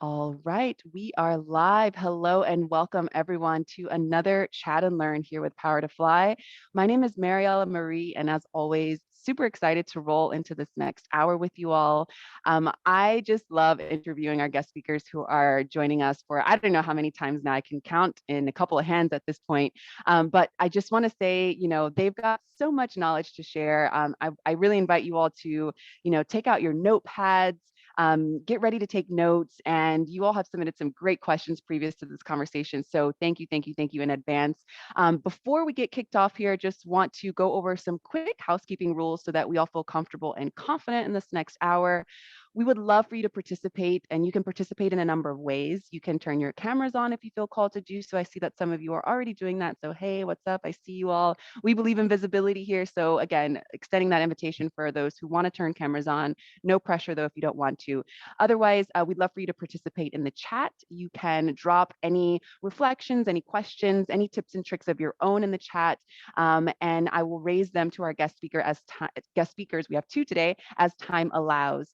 All right, we are live. Hello and welcome everyone to another Chat and Learn here with Power to Fly. My name is Mariella Marie, and as always, super excited to roll into this next hour with you all. I just love interviewing our guest speakers who are joining us for, I don't know how many times now, I can count in a couple of hands at this point. But I just want to say, they've got so much knowledge to share. I really invite you all to, take out your notepads, get ready to take notes. And you all have submitted some great questions previous to this conversation. So thank you, thank you, thank you in advance. Before we get kicked off here, just want to go over some quick housekeeping rules so that we all feel comfortable and confident in this next hour. We would love for you to participate, and you can participate in a number of ways. You can turn your cameras on if you feel called to do so. I see that some of you are already doing that. So, hey, what's up? I see you all. We believe in visibility here. So again, extending that invitation for those who want to turn cameras on. No pressure though if you don't want to. Otherwise, we'd love for you to participate in the chat. You can drop any reflections, any questions, any tips and tricks of your own in the chat, and I will raise them to our guest speakers. We have two today, as time allows.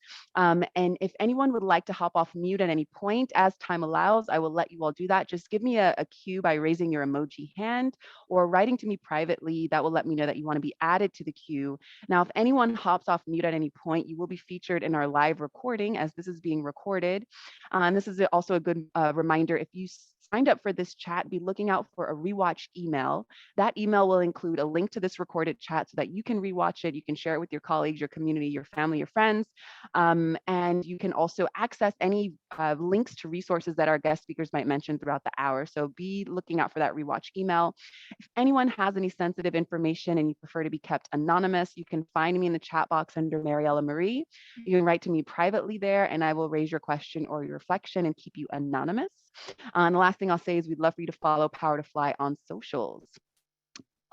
And if anyone would like to hop off mute at any point as time allows, I will let you all do that. Just give me a cue by raising your emoji hand or writing to me privately. That will let me know that you want to be added to the queue. Now, if anyone hops off mute at any point, you will be featured in our live recording as this is being recorded. And this is also a good reminder, if you signed up for this chat, be looking out for a rewatch email. That email will include a link to this recorded chat so that you can rewatch it. You can share it with your colleagues, your community, your family, your friends. And you can also access any links to resources that our guest speakers might mention throughout the hour. So be looking out for that rewatch email. If anyone has any sensitive information and you prefer to be kept anonymous, you can find me in the chat box under Mariella Marie. You can write to me privately there and I will raise your question or your reflection and keep you anonymous. And the last thing I'll say is we'd love for you to follow Power to Fly on socials.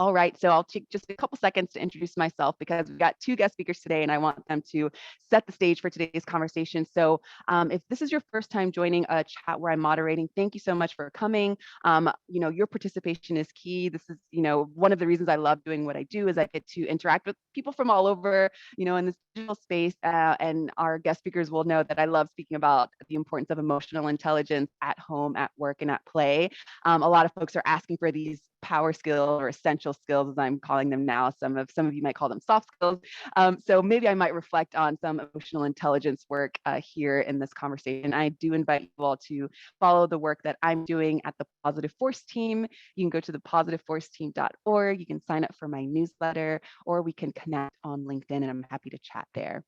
All right, so I'll take just a couple seconds to introduce myself because we've got two guest speakers today and I want them to set the stage for today's conversation. So if this is your first time joining a chat where I'm moderating, thank you so much for coming. Your participation is key. This is, one of the reasons I love doing what I do is I get to interact with people from all over, in this digital space. And our guest speakers will know that I love speaking about the importance of emotional intelligence at home, at work, and at play. A lot of folks are asking for these power skills or essential skills, as I'm calling them now. Some of you might call them soft skills. So maybe I might reflect on some emotional intelligence work here in this conversation. I do invite you all to follow the work that I'm doing at the Positive Force team. You can go to thepositiveforceteam.org. You can sign up for my newsletter, or we can connect on LinkedIn, and I'm happy to chat there.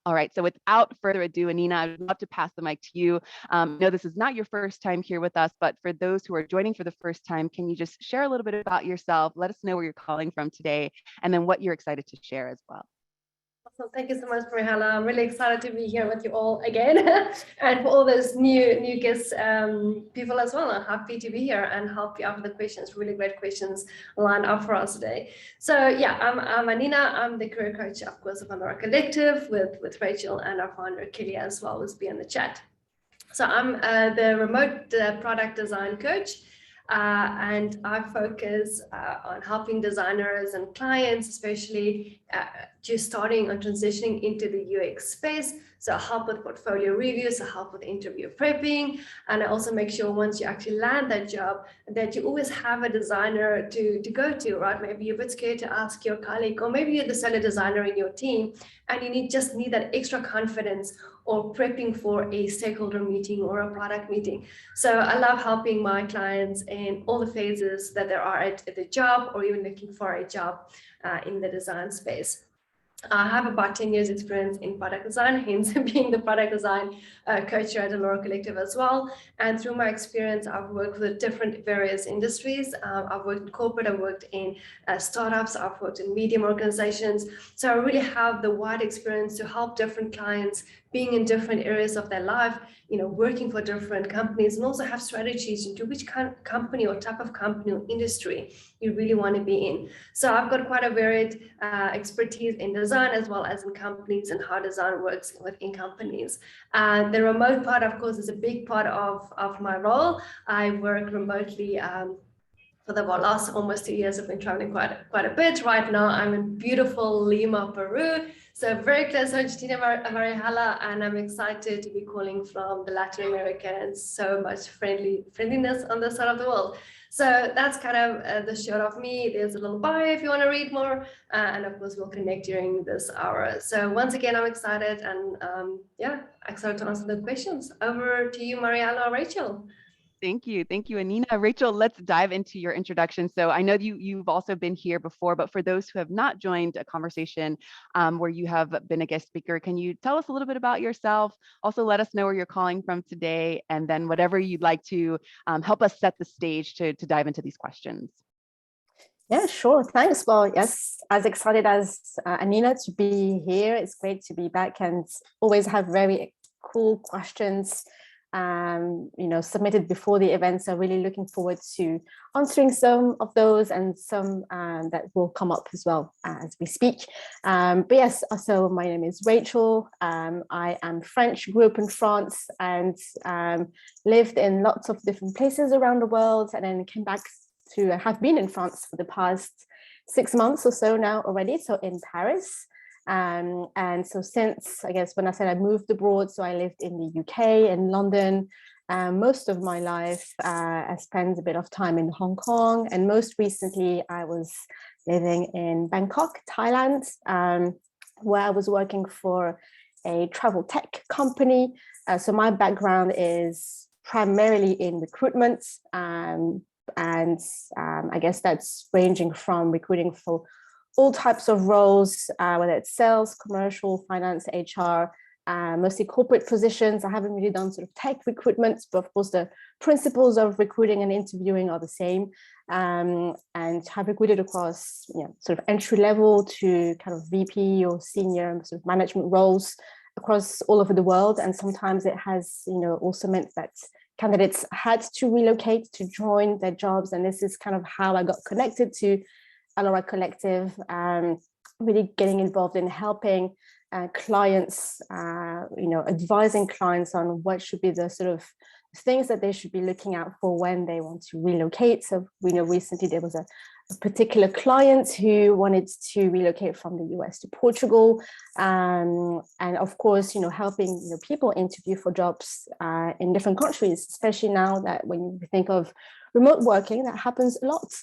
All right, so without further ado, Anina, I'd love to pass the mic to you. I know this is not your first time here with us, but for those who are joining for the first time, can you just share a little bit about yourself? Let us know where you're calling from today, and then what you're excited to share as well. Awesome. Thank you so much, Mariella. I'm really excited to be here with you all again, and for all those new guests, people as well. I'm happy to be here and help you out with the questions. Really great questions lined up for us today. So yeah, I'm Anina. I'm the career coach, of course, of Pandora Collective with Rachel and our founder Kelly as well, who's be in the chat. So I'm the remote product design coach. And I focus on helping designers and clients, especially just starting and transitioning into the UX space. So I help with portfolio reviews, I help with interview prepping, and I also make sure once you actually land that job that you always have a designer to go to, right? Maybe you're a bit scared to ask your colleague, or maybe you're the solo designer in your team and you just need that extra confidence or prepping for a stakeholder meeting or a product meeting. So I love helping my clients in all the phases that there are at the job or even looking for a job in the design space. I have about 10 years experience in product design, hence being the product design coach here at the Laura Collective as well. And through my experience, I've worked with different various industries. I've worked in corporate, I've worked in startups, I've worked in medium organizations. So I really have the wide experience to help different clients being in different areas of their life, working for different companies, and also have strategies into which company or type of company or industry you really want to be in. So I've got quite a varied expertise in design as well as in companies and how design works within companies. And the remote part, of course, is a big part of my role. I work remotely for the last almost 2 years. I've been traveling quite a bit. Right now, I'm in beautiful Lima, Peru. So very close to Argentina, Marihala, and I'm excited to be calling from the Latin America, and so much friendliness on this side of the world. So that's kind of the short of me. There's a little bio if you want to read more, and of course we'll connect during this hour. So once again, I'm excited, and yeah, excited to answer the questions. Over to you, Marihala or Rachel. Thank you. Thank you, Anina. Rachel, let's dive into your introduction. So I know you've also been here before, but for those who have not joined a conversation where you have been a guest speaker, can you tell us a little bit about yourself? Also, let us know where you're calling from today, and then whatever you'd like to help us set the stage to dive into these questions. Yeah, sure. Thanks. Well, yes, as excited as Anina to be here. It's great to be back and always have very cool questions submitted before the event. So really looking forward to answering some of those and some that will come up as well as we speak. But yes, so my name is Rachel. I am French, grew up in France and lived in lots of different places around the world, and then came back to have been in France for the past 6 months or so now already, so in Paris. And so since, I guess, when I said I moved abroad, so I lived in the UK, in London, most of my life. I spent a bit of time in Hong Kong, and most recently I was living in Bangkok, Thailand, where I was working for a travel tech company. So my background is primarily in recruitment, and I guess that's ranging from recruiting for all types of roles, whether it's sales, commercial, finance, HR, mostly corporate positions. I haven't really done sort of tech recruitment, but of course the principles of recruiting and interviewing are the same, and have recruited across sort of entry level to kind of VP or senior sort of management roles across all over the world. And sometimes it has also meant that candidates had to relocate to join their jobs, and this is kind of how I got connected to Alora Collective, really getting involved in helping clients, advising clients on what should be the sort of things that they should be looking out for when they want to relocate. So we know recently there was a particular client who wanted to relocate from the US to Portugal, and of course, helping people interview for jobs in different countries, especially now that when you think of remote working, that happens a lot.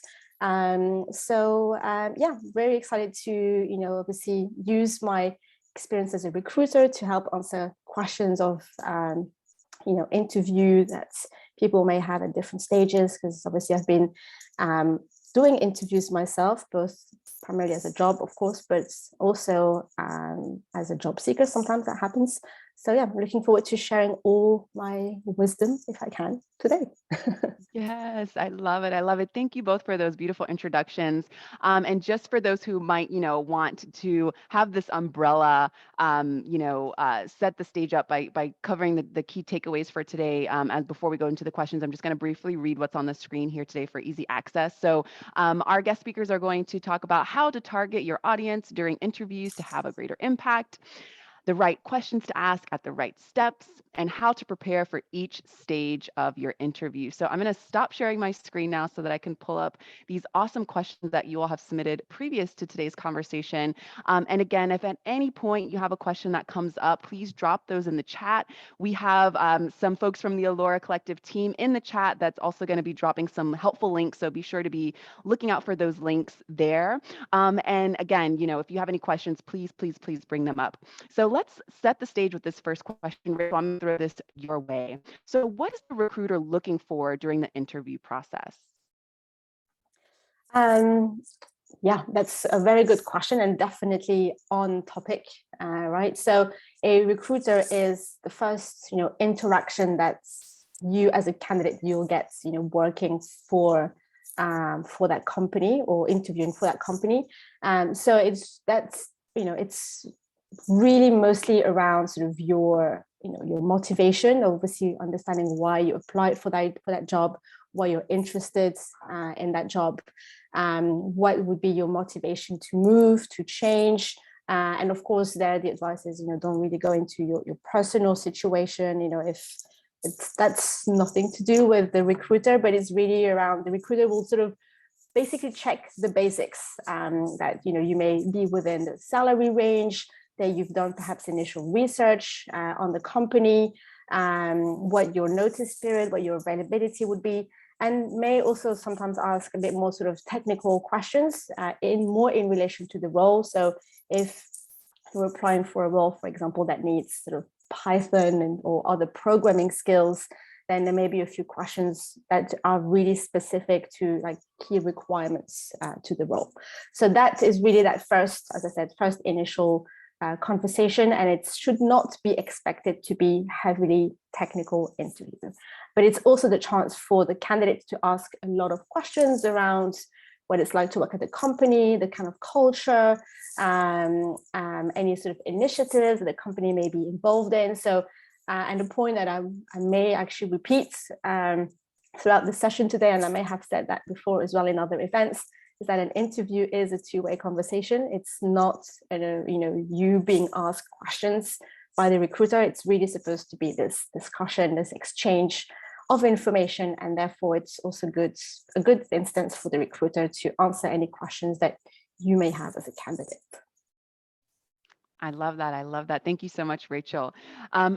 Very excited to obviously use my experience as a recruiter to help answer questions of interview that people may have at different stages, because obviously I've been doing interviews myself, both primarily as a job, of course, but also as a job seeker. Sometimes that happens. So yeah, I'm looking forward to sharing all my wisdom, if I can, today. Yes, I love it. I love it. Thank you both for those beautiful introductions. And just for those who might, want to have this umbrella, set the stage up by covering the key takeaways for today. As before we go into the questions, I'm just going to briefly read what's on the screen here today for easy access. So our guest speakers are going to talk about how to target your audience during interviews to have a greater impact, the right questions to ask at the right steps, and how to prepare for each stage of your interview. So I'm going to stop sharing my screen now so that I can pull up these awesome questions that you all have submitted previous to today's conversation. And again, if at any point you have a question that comes up, please drop those in the chat. We have some folks from the Alora Collective team in the chat that's also going to be dropping some helpful links. So be sure to be looking out for those links there. And again, if you have any questions, please bring them up. So let's set the stage with this first question. Rachel, I'm going to throw this your way. So what is the recruiter looking for during the interview process? Yeah, that's a very good question and definitely on topic, right? So a recruiter is the first, interaction that you as a candidate, you'll get, working for that company or interviewing for that company. So it's really mostly around sort of your motivation, obviously understanding why you applied for that job, why you're interested in that job, what would be your motivation to move, to change, and of course there the advice is don't really go into your personal situation, if that's nothing to do with the recruiter, but it's really around the recruiter will sort of basically check the basics, that you may be within the salary range, that you've done perhaps initial research on the company, what your notice period, what your availability would be, and may also sometimes ask a bit more sort of technical questions in relation to the role. So if you're applying for a role, for example, that needs sort of Python or other programming skills, then there may be a few questions that are really specific to like key requirements to the role. So that is really that first, as I said, first initial conversation, and it should not be expected to be heavily technical interview. But it's also the chance for the candidates to ask a lot of questions around what it's like to work at the company, the kind of culture, any sort of initiatives that the company may be involved in. So, and the point that I may actually repeat throughout the session today, and I may have said that before as well in other events, is that an interview is a two-way conversation. It's not, you being asked questions by the recruiter. It's really supposed to be this discussion, this exchange of information, and therefore it's also a good instance for the recruiter to answer any questions that you may have as a candidate. I love that. I love that. Thank you so much, Rachel.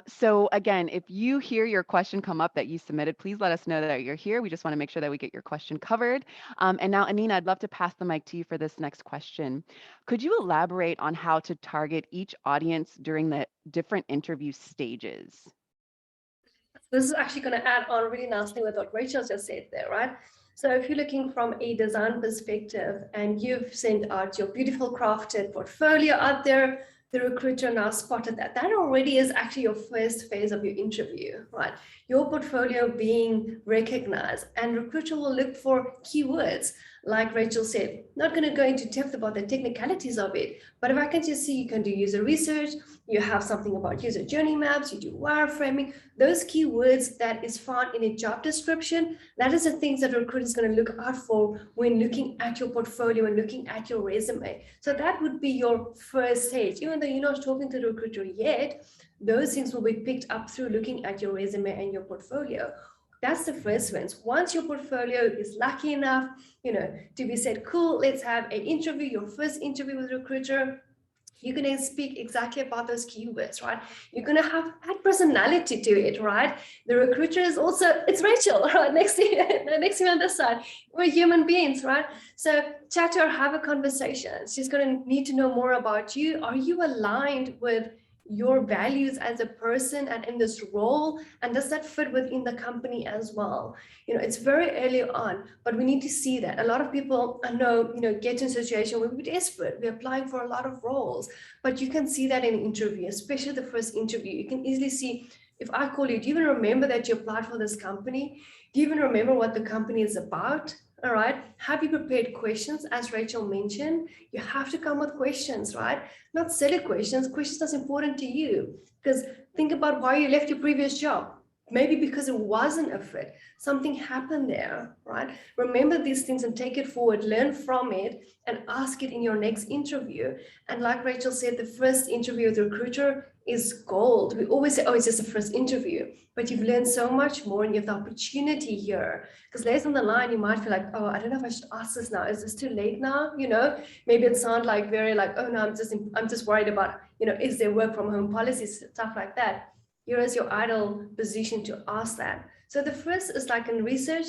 So again, if you hear your question come up that you submitted, please let us know that you're here. We just want to make sure that we get your question covered. And now, Anina, I'd love to pass the mic to you for this next question. Could you elaborate on how to target each audience during the different interview stages? This is actually going to add on really nicely with what Rachel just said there, right? So if you're looking from a design perspective and you've sent out your beautiful crafted portfolio out there, the recruiter now spotted that. That already is actually your first phase of your interview, right? Your portfolio being recognized, and recruiter will look for keywords. Like Rachel said, not going to go into depth about the technicalities of it, but if I can just see you can do user research, you have something about user journey maps, you do wireframing, those keywords that is found in a job description, that is the things that a recruiter is going to look out for when looking at your portfolio and looking at your resume. So that would be your first stage. Even though you're not talking to the recruiter yet, those things will be picked up through looking at your resume and your portfolio. That's the first one. Once your portfolio is lucky enough, to be said, cool, let's have an interview, your first interview with a recruiter, you're going to speak exactly about those keywords, right? You're going to add personality to it, right? The recruiter is also, it's Rachel, right? Next to you on this side. We're human beings, right? So chat to her, have a conversation. She's going to need to know more about you. Are you aligned with your values as a person and in this role, and does that fit within the company as well? It's very early on, but we need to see that. A lot of people I know, get in a situation where we're desperate, we're applying for a lot of roles, but you can see that in an interview, especially the first interview. You can easily see, if I call you, do you even remember that you applied for this company? Do you even remember what the company is about? All right. Have you prepared questions? As Rachel mentioned, you have to come with questions, right? Not silly questions that's important to you. Because think about why you left your previous job. Maybe because it wasn't a fit. Something happened there, right? Remember these things and take it forward, learn from it, and ask it in your next interview. And like Rachel said, the first interview with the recruiter is gold. We always say, oh, it's just the first interview, but you've learned so much more and you have the opportunity here. Because later on the line, you might feel like, oh, I don't know if I should ask this now. Is this too late now? Maybe it sounds like very like, oh no, I'm just worried about, is there work from home policies, stuff like that. Here is your ideal position to ask that. So the first is like in research,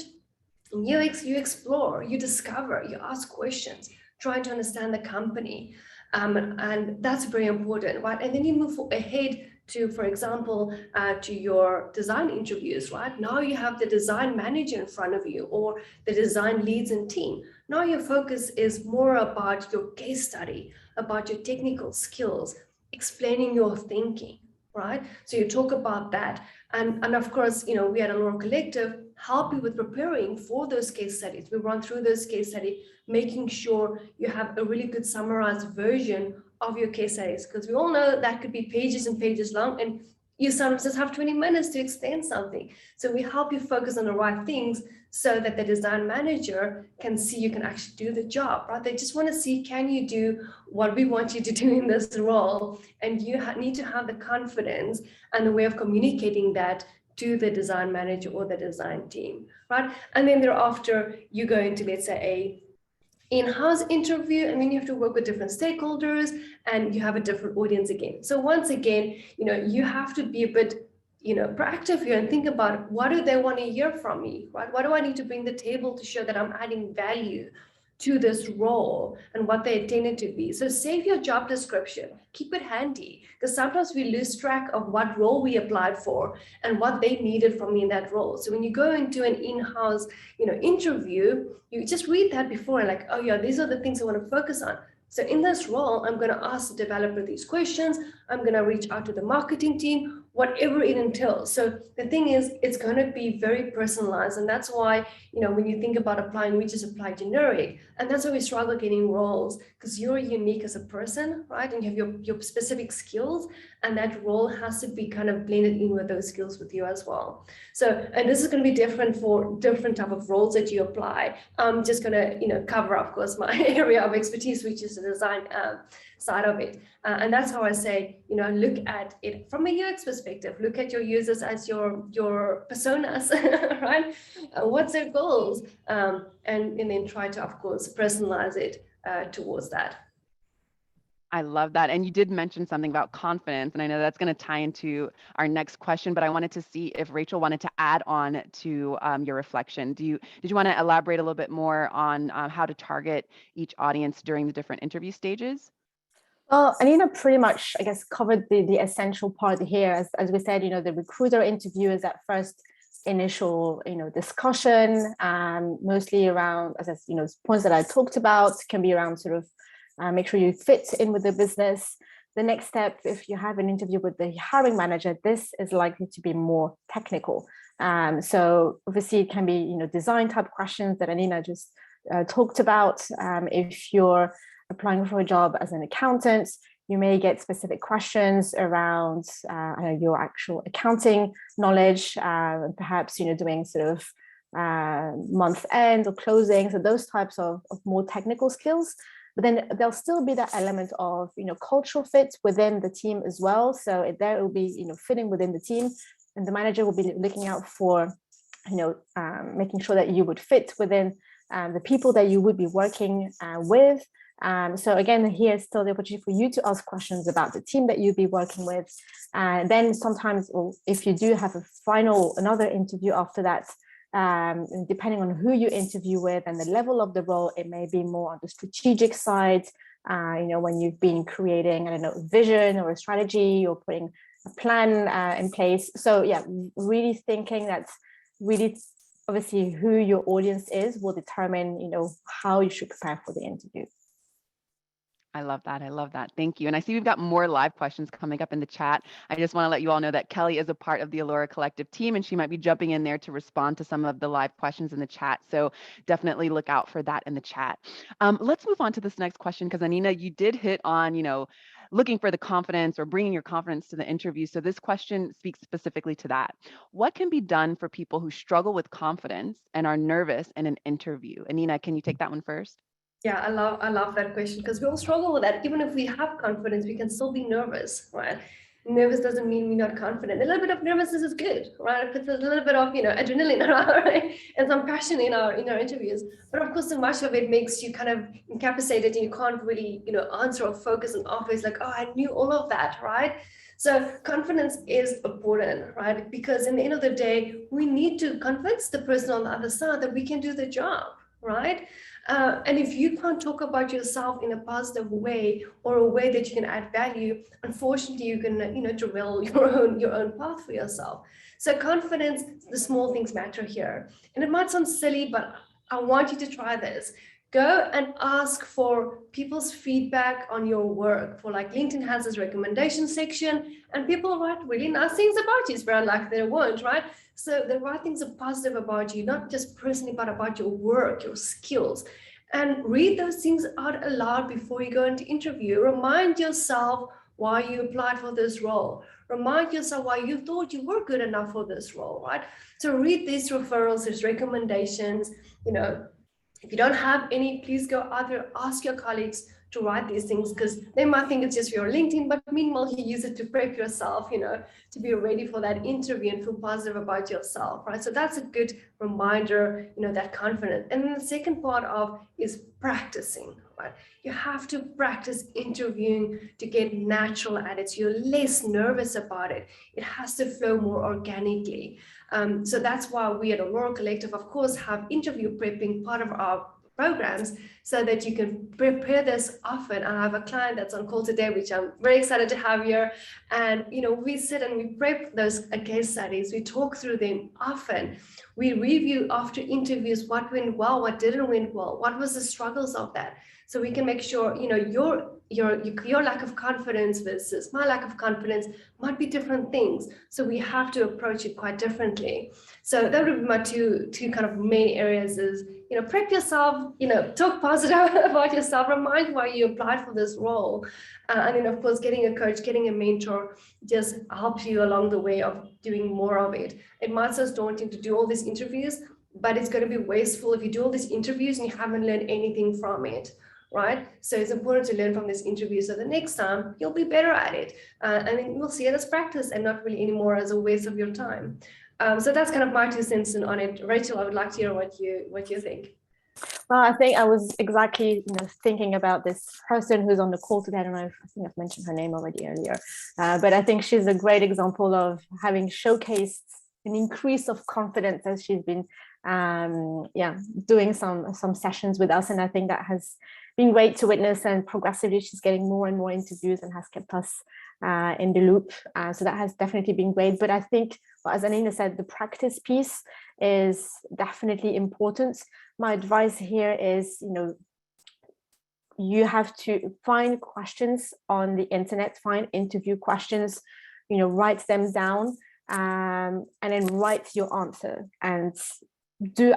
you explore, you discover, you ask questions, trying to understand the company. And that's very important, right? And then you move ahead to, for example, to your design interviews, right? Now you have the design manager in front of you or the design leads and team. Now your focus is more about your case study, about your technical skills, explaining your thinking, right? So you talk about that. And of course, we at Allure Collective help you with preparing for those case studies. We run through those case studies, making sure you have a really good summarized version of your case studies, because we all know that could be pages and pages long, and you sometimes just have 20 minutes to explain something. So we help you focus on the right things so that the design manager can see you can actually do the job, right? They just want to see, can you do what we want you to do in this role? And you need to have the confidence and the way of communicating that to the design manager or the design team, right? And then thereafter, you go into, let's say, in-house interview, I mean, you have to work with different stakeholders and you have a different audience again. So once again, you have to be a bit, proactive here and think about what do they want to hear from me, right? What do I need to bring to the table to show that I'm adding value to this role and what they intended to be. So save your job description, keep it handy, because sometimes we lose track of what role we applied for and what they needed from me in that role. So when you go into an in-house, interview, you just read that before and like, oh yeah, these are the things I want to focus on. So in this role, I'm going to ask the developer these questions. I'm going to reach out to the marketing team, whatever it entails. So the thing is, it's going to be very personalized. And that's why, when you think about applying, we just apply generic. And that's why we struggle getting roles, because you're unique as a person, right? And you have your specific skills, and that role has to be kind of blended in with those skills with you as well. So, and this is going to be different for different type of roles that you apply. I'm just going to, cover, of course, my area of expertise, which is the design side of it. And that's how I say, look at it from a UX perspective. Look at your users as your personas, right? What's their goals? And then try to, of course, personalize it towards that. I love that. And you did mention something about confidence, and I know that's going to tie into our next question, but I wanted to see if Rachel wanted to add on to your reflection. Did you want to elaborate a little bit more on how to target each audience during the different interview stages? Well, Anina pretty much, I guess, covered the essential part here. As we said, the recruiter interview is that first initial, discussion, mostly around, as points that I talked about, can be around sort of make sure you fit in with the business. The next step, if you have an interview with the hiring manager, this is likely to be more technical. So obviously it can be, design type questions that Anina just talked about. If you're applying for a job as an accountant, you may get specific questions around your actual accounting knowledge, perhaps doing sort of month end or closing, so those types of more technical skills. But then there'll still be that element of cultural fit within the team as well. So there it will be fitting within the team, and the manager will be looking out for making sure that you would fit within the people that you would be working with. So again, here's still the opportunity for you to ask questions about the team that you'd be working with. Then sometimes, or if you do have another interview after that, depending on who you interview with and the level of the role, it may be more on the strategic side, when you've been creating, a vision or a strategy or putting a plan in place. So yeah, really thinking that really obviously who your audience is will determine, how you should prepare for the interview. I love that. I love that. Thank you. And I see we've got more live questions coming up in the chat. I just want to let you all know that Kelly is a part of the Allura Collective team, and she might be jumping in there to respond to some of the live questions in the chat. So definitely look out for that in the chat. Let's move on to this next question, because Anina, you did hit on, looking for the confidence or bringing your confidence to the interview. So this question speaks specifically to that. What can be done for people who struggle with confidence and are nervous in an interview? Anina, can you take that one first? Yeah, I love that question, because we all struggle with that. Even if we have confidence, we can still be nervous, right? Nervous doesn't mean we're not confident. A little bit of nervousness is good, right? It puts a little bit of adrenaline around, right? And some passion in our interviews. But of course, so much of it makes you kind of incapacitated, and you can't really answer or focus on office like, oh, I knew all of that, right? So confidence is important, right? Because in the end of the day, we need to convince the person on the other side that we can do the job, right? And if you can't talk about yourself in a positive way or a way that you can add value, unfortunately, you can derail your own path for yourself. So confidence, the small things matter here. And it might sound silly, but I want you to try this. Go and ask for people's feedback on your work. For like LinkedIn has this recommendation section, and people write really nice things about you. It's very unlikely they won't, right? So the right things are positive about you, not just personally, but about your work, your skills. And read those things out aloud before you go into interview. Remind yourself why you applied for this role. Remind yourself why you thought you were good enough for this role, right? So read these referrals, these recommendations. If you don't have any, please go either ask your colleagues, to write these things, because they might think it's just for your LinkedIn, but meanwhile you use it to prep yourself, to be ready for that interview and feel positive about yourself, right? So that's a good reminder, that confidence. And then the second part of is practicing, right? You have to practice interviewing to get natural at it. So you're less nervous about it. It has to flow more organically. So that's why we at Aurora Collective, of course, have interview prepping part of our programs, so that you can prepare this often. I have a client that's on call today, which I'm very excited to have here. And, we sit and we prep those case studies. We talk through them often. We review after interviews what went well, what didn't went well, what was the struggles of that. So we can make sure, your lack of confidence versus my lack of confidence might be different things. So we have to approach it quite differently. So that would be my two kind of main areas is, prep yourself, talk positive about yourself, remind why you applied for this role. And then of course, getting a coach, getting a mentor just helps you along the way of doing more of it. It might sound daunting to do all these interviews, but it's going to be wasteful if you do all these interviews and you haven't learned anything from it. Right? So it's important to learn from this interview, so the next time you'll be better at it. And then we'll see it as practice and not really anymore as a waste of your time. So that's kind of my 2 cents on it. Rachel, I would like to hear what you think. Well, I think I was exactly, thinking about this person who's on the call today. I don't know if I think I've mentioned her name already earlier, but I think she's a great example of having showcased an increase of confidence as she's been, doing some sessions with us, and I think that has been great to witness. And progressively, she's getting more and more interviews and has kept us in the loop. So that has definitely been great. But I think, as Anina said, the practice piece is definitely important. My advice here is, you have to find questions on the internet, find interview questions, write them down, and then write your answer. And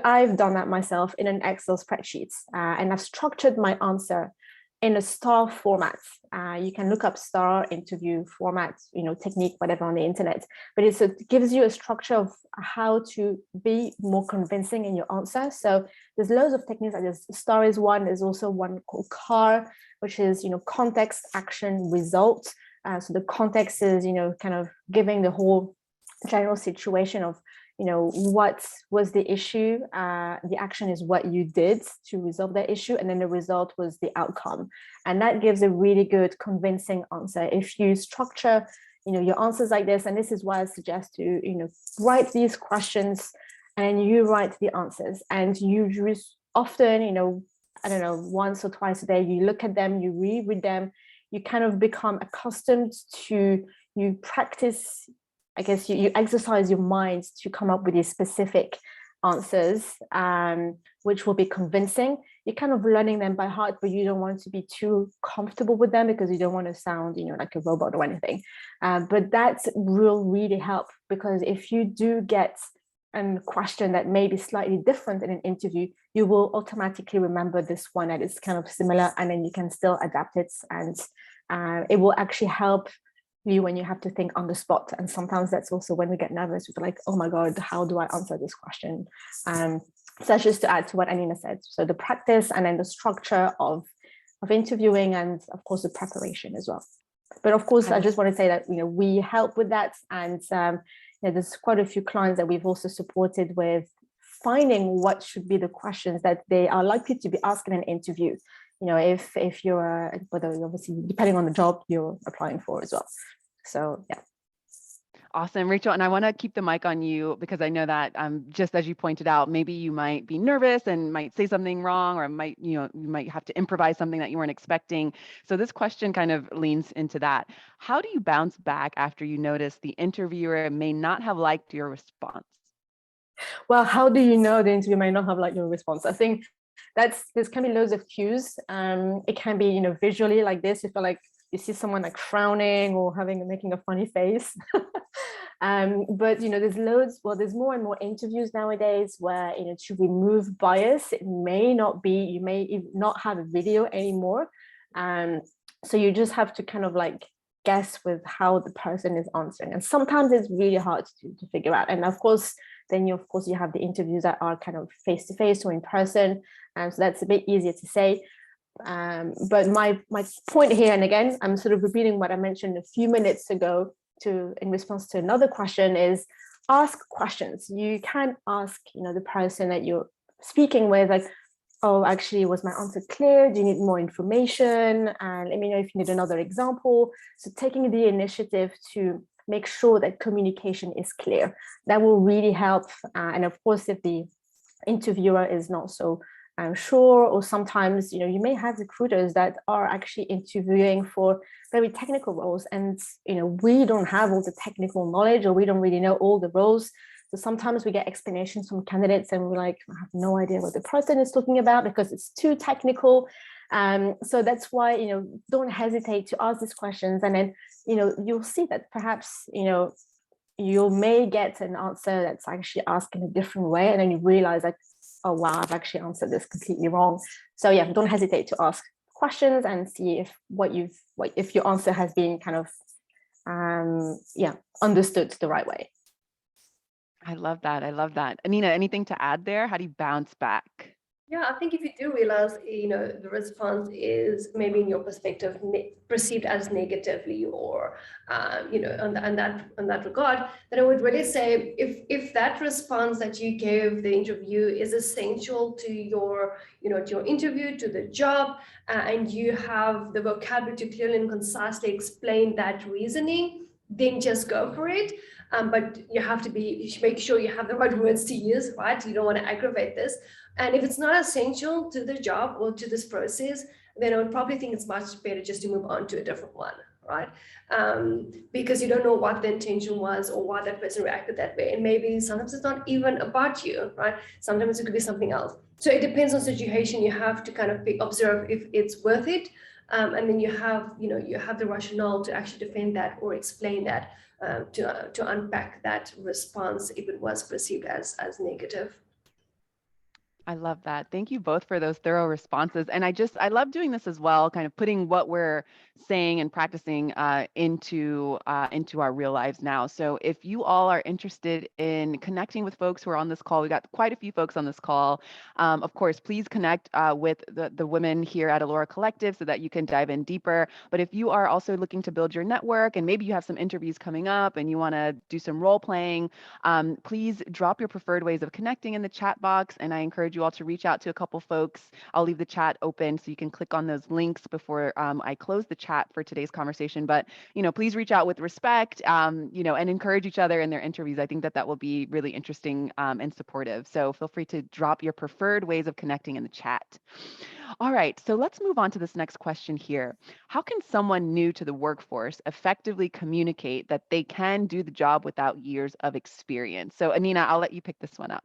I've done that myself in an Excel spreadsheet, and I've structured my answer in a STAR format. You can look up STAR interview format, technique, whatever on the internet, but it gives you a structure of how to be more convincing in your answer. So there's loads of techniques. STAR is one. There's also one called CAR, which is, context, action, result. So the context is, kind of giving the whole general situation of, what was the issue. The action is what you did to resolve that issue, and then the result was the outcome, and that gives a really good convincing answer. If you structure your answers like this, and this is why I suggest to write these questions and you write the answers, and you use often, I don't know, once or twice a day, you look at them, you reread them, you kind of become accustomed to, you practice, I guess you exercise your mind to come up with these specific answers, which will be convincing. You're kind of learning them by heart, but you don't want to be too comfortable with them because you don't want to sound, like a robot or anything. But that will really help, because if you do get a question that may be slightly different in an interview, you will automatically remember this one that is kind of similar, and then you can still adapt it, and it will actually help you when you have to think on the spot. And sometimes that's also when we get nervous. We're like, oh my God, how do I answer this question? So that's just to add to what Anina said. So the practice, and then the structure of interviewing, and of course the preparation as well. But of course, I just want to say that, we help with that. And there's quite a few clients that we've also supported with finding what should be the questions that they are likely to be asked in an interview. If you're, whether obviously depending on the job you're applying for as well. So yeah. Awesome, Rachel. And I want to keep the mic on you, because I know that just as you pointed out, maybe you might be nervous and might say something wrong, or you might have to improvise something that you weren't expecting. So this question kind of leans into that. How do you bounce back after you notice the interviewer may not have liked your response? Well, how do you know the interviewer may not have liked your response? I think there's can be loads of cues. It can be, visually like this. You feel like you see someone like frowning or making a funny face. But there's loads. Well, there's more and more interviews nowadays where to remove bias, it may not be. You may not have a video anymore. So you just have to kind of like guess with how the person is answering, and sometimes it's really hard to figure out. And of course, then you have the interviews that are kind of face to face or in person, so that's a bit easier to say. But my point here, and again, I'm sort of repeating what I mentioned a few minutes ago in response to another question, is ask questions. You can ask, the person that you're speaking with, like, oh, actually, was my answer clear? Do you need more information? And let me know if you need another example. So taking the initiative to make sure that communication is clear, that will really help. And of course, if the interviewer is not so sure, or sometimes, you may have recruiters that are actually interviewing for very technical roles, and, we don't have all the technical knowledge, or we don't really know all the roles. So sometimes we get explanations from candidates and we're like, I have no idea what the person is talking about because it's too technical. So that's why, don't hesitate to ask these questions. And then, you'll see that perhaps, you may get an answer that's actually asked in a different way. And then you realize like, oh, wow, I've actually answered this completely wrong. So yeah, don't hesitate to ask questions and see if if your answer has been kind of, understood the right way. I love that. I love that. Anina, anything to add there? How do you bounce back? Yeah, I think if you do realize, the response is maybe in your perspective perceived as negatively, or, on that regard, then I would really say if that response that you gave the interview is essential to your, to your interview, to the job, and you have the vocabulary to clearly and concisely explain that reasoning, then just go for it. But you have to make sure you have the right words to use, right? You don't want to aggravate this. And if it's not essential to the job or to this process, then I would probably think it's much better just to move on to a different one, right? Because you don't know what the intention was or why that person reacted that way. And maybe sometimes it's not even about you, right? Sometimes it could be something else. So it depends on the situation. You have to kind of observe if it's worth it. And then you have the rationale to actually defend that or explain that, to unpack that response if it was perceived as negative. I love that. Thank you both for those thorough responses. And I love doing this as well, kind of putting what we're saying and practicing into our real lives now. So if you all are interested in connecting with folks who are on this call, we got quite a few folks on this call. Of course, please connect with the women here at Allura Collective so that you can dive in deeper. But if you are also looking to build your network and maybe you have some interviews coming up and you want to do some role playing, please drop your preferred ways of connecting in the chat box. And I encourage you all to reach out to a couple folks. I'll leave the chat open so you can click on those links before I close the chat for today's conversation. But, please reach out with respect, and encourage each other in their interviews. I think that will be really interesting and supportive. So feel free to drop your preferred ways of connecting in the chat. All right, so let's move on to this next question here. How can someone new to the workforce effectively communicate that they can do the job without years of experience? So Anina, I'll let you pick this one up.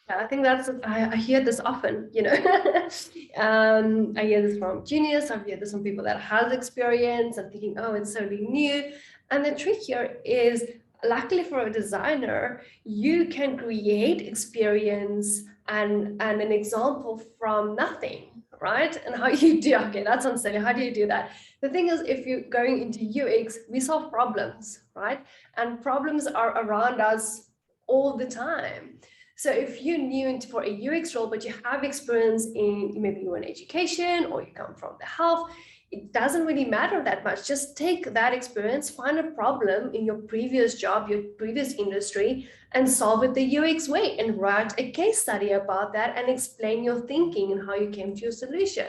I think I hear this often, I hear this from juniors, I hear this from people that has experience and thinking, oh, it's totally new. And the trick here is, luckily for a designer, you can create experience and an example from nothing, right? And how you do, okay, that sounds silly. How do you do that? The thing is, if you're going into UX, we solve problems, right? And problems are around us all the time. So if you're new for a UX role, but you have experience in, maybe you're in education or you come from the health, it doesn't really matter that much. Just take that experience, find a problem in your previous job, your previous industry, and solve it the UX way, and write a case study about that and explain your thinking and how you came to your solution.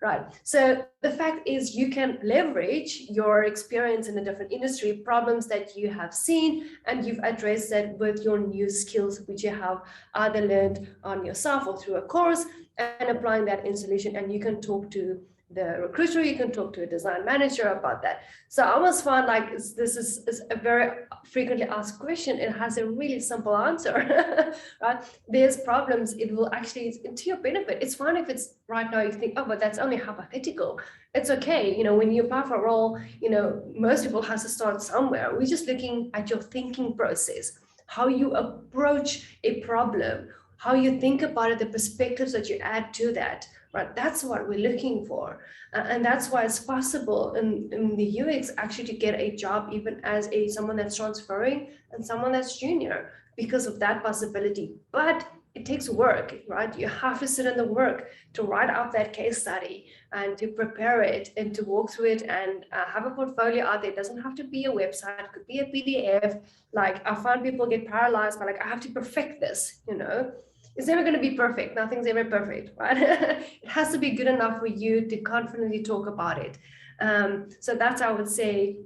Right. So the fact is, you can leverage your experience in a different industry, problems that you have seen, and you've addressed that with your new skills, which you have either learned on yourself or through a course, and applying that in solution. And you can talk to the recruiter, you can talk to a design manager about that. So I almost find like this is a very frequently asked question. It has a really simple answer, right? There's problems, it will actually, to your benefit. It's fine if it's right now you think, oh, but that's only hypothetical. It's okay. When you apply for a role, most people have to start somewhere. We're just looking at your thinking process, how you approach a problem, how you think about it, the perspectives that you add to that. Right, that's what we're looking for, and that's why it's possible in the UX actually to get a job even as someone that's transferring and someone that's junior, because of that possibility. But it takes work, right? You have to sit in the work to write up that case study and to prepare it and to walk through it and have a portfolio out there. It doesn't have to be a website, it could be a PDF. Like I find people get paralyzed by like, I have to perfect this, you know. It's never going to be perfect. Nothing's ever perfect, right? It has to be good enough for you to confidently talk about it. So that's, I would say,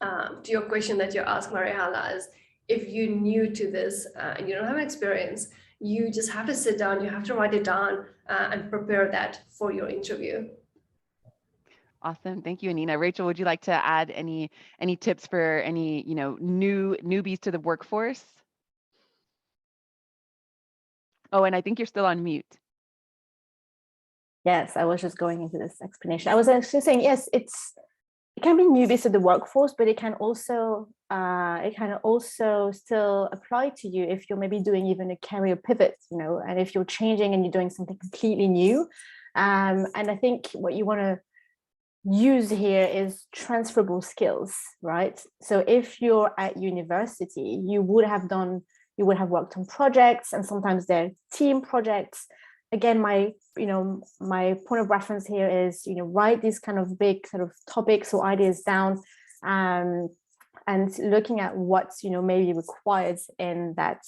to your question that you asked, Marihala, is if you're new to this and you don't have an experience, you just have to sit down, you have to write it down and prepare that for your interview. Awesome. Thank you, Anina. Rachel, would you like to add any tips for any, newbies to the workforce? Oh, and I think you're still on mute. Yes, I was just going into this explanation. I was actually saying, yes, it can be newbies to the workforce, but it can also still apply to you if you're maybe doing even a career pivot, and if you're changing and you're doing something completely new. And I think what you want to use here is transferable skills, right? So if you're at university, you would have worked on projects, and sometimes they're team projects. Again, my point of reference here is, write these kind of big sort of topics or ideas down, and looking at what's, maybe required in that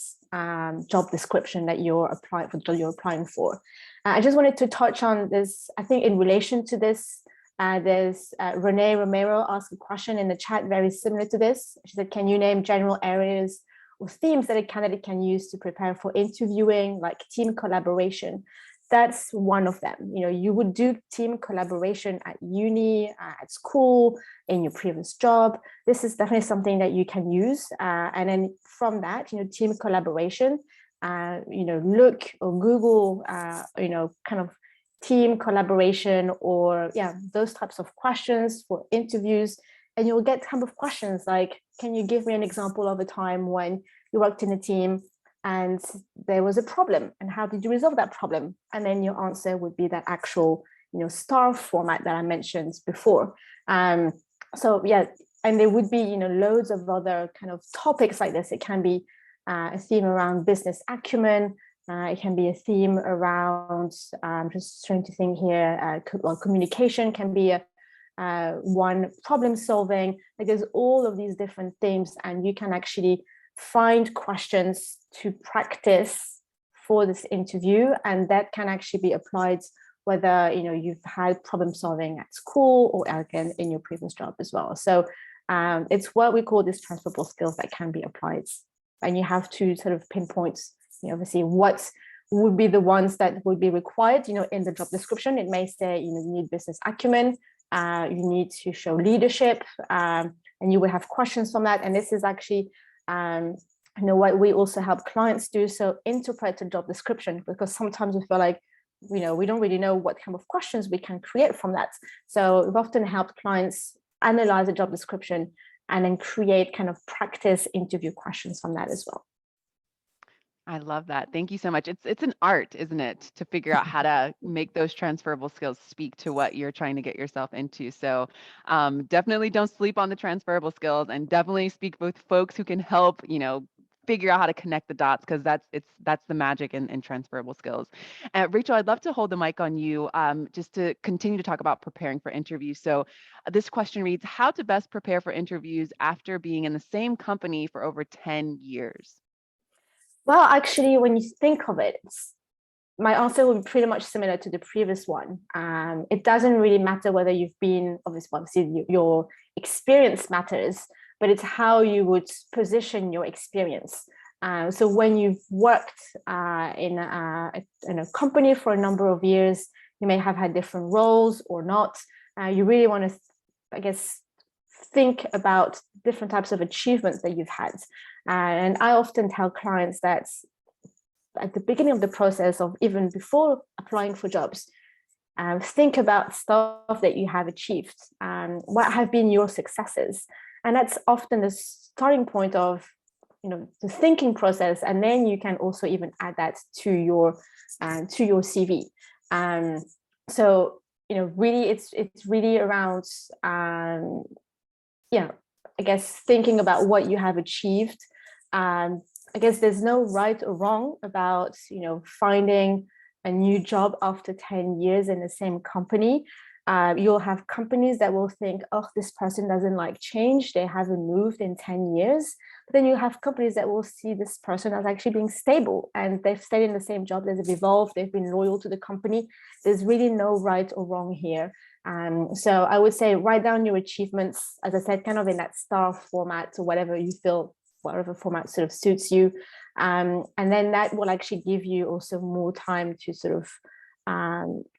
job description that you're applying for. I just wanted to touch on this. I think in relation to this, there's Renee Romero asked a question in the chat very similar to this. She said, can you name general areas or themes that a candidate can use to prepare for interviewing, like team collaboration? That's one of them. You would do team collaboration at uni, at school, in your previous job. This is definitely something that you can use. And then from that, team collaboration, look or Google, kind of team collaboration or those types of questions for interviews, and you'll get kind of questions like, can you give me an example of a time when you worked in a team and there was a problem, and how did you resolve that problem? And then your answer would be that actual star format that I mentioned before. So and there would be loads of other kind of topics like this. It can be a theme around business acumen. It can be a theme around, just trying to think here, communication can be one, problem solving. Like there's all of these different themes, and you can actually find questions to practice for this interview, and that can actually be applied whether you've had problem solving at school or again in your previous job as well. So it's what we call these transferable skills that can be applied, and you have to sort of pinpoint obviously what would be the ones that would be required in the job description. It may say you need business acumen, you need to show leadership, and you will have questions from that. And this is actually what we also help clients do, so interpret the job description, because sometimes we feel like we don't really know what kind of questions we can create from that. So we've often helped clients analyze a job description and then create kind of practice interview questions from that as well. I love that. Thank you so much. It's an art, isn't it, to figure out how to make those transferable skills speak to what you're trying to get yourself into. So definitely don't sleep on the transferable skills, and definitely speak with folks who can help, figure out how to connect the dots, because that's the magic in transferable skills. Rachel, I'd love to hold the mic on you just to continue to talk about preparing for interviews. So this question reads, how to best prepare for interviews after being in the same company for over 10 years? Well, actually, when you think of it, my answer will be pretty much similar to the previous one. It doesn't really matter whether you've been, obviously your experience matters, but it's how you would position your experience. So when you've worked in a company for a number of years, you may have had different roles or not. You really want to, I guess, think about different types of achievements that you've had. And I often tell clients that at the beginning of the process, of even before applying for jobs, think about stuff that you have achieved. What have been your successes? And that's often the starting point of the thinking process. And then you can also even add that to your CV. So really, it's really around I guess thinking about what you have achieved, I guess there's no right or wrong about, finding a new job after 10 years in the same company. You'll have companies that will think, oh, this person doesn't like change. They haven't moved in 10 years. But then you have companies that will see this person as actually being stable and they've stayed in the same job, they've evolved, they've been loyal to the company. There's really no right or wrong here. So I would say write down your achievements, as I said, kind of in that star format or whatever you feel, whatever format sort of suits you. And then that will actually give you also more time to sort of,